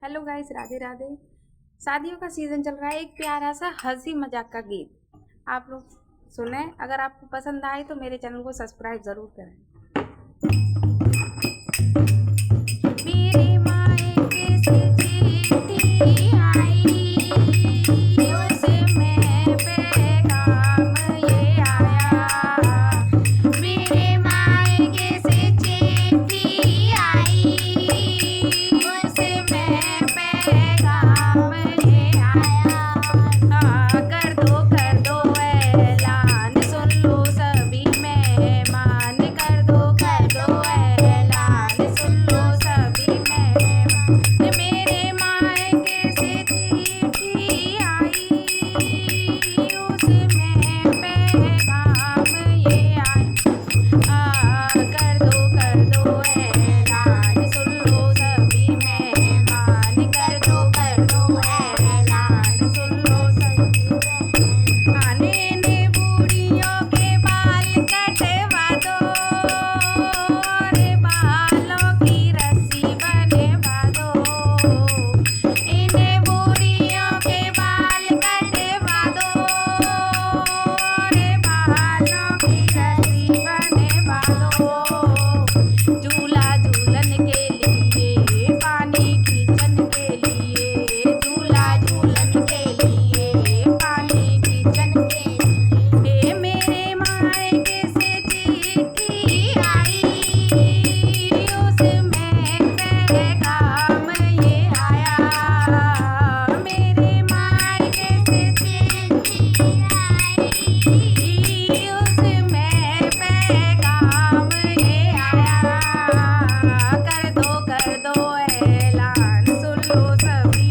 Hello guys, Radhe Radhe. शादियों का season चल रहा है। एक प्यारा सा हंसी मजाक का गीत आप लोग सुने। अगर आपको पसंद आए तो मेरे चैनल को सब्सक्राइब जरूर करें। मेरे मायके से चिट्ठी आई, उसमें पैगाम ये आया। मेरे मायके से चिट्ठी आई, उसमें पैगाम ये आया। कर दो ऐलान, सुन लो सभी मेहमान। कर दो ऐलान, सुन लो सभी मेहमान। मेरे मायके से चिट्ठी आई, उसमें पैगाम ये आया। कर दो ऐलान, सुन लो सभी मेहमान। कर दो ऐलान, सुन लो सभी मेहमान। आने ने बूढ़ियों के बाल कटवा दो, रे बालों की रस्सी बनवा दो। इन्हें बूढ़ियों के बाल कटवा दो, रे बालों की रस्सी बनवा दो। झूला झूलन के लिए, पानी खींचन के लिए। झूला झूलन के लिए, पानी खींचन के लिए। मेरे मायके से चिट्ठी आई, उसमें पैगाम ये आया। मेरे मायके से चिट्ठी आई, उसमें पैगाम ये आया। कर दो ऐलान, सुन लो सभी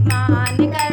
मान। कर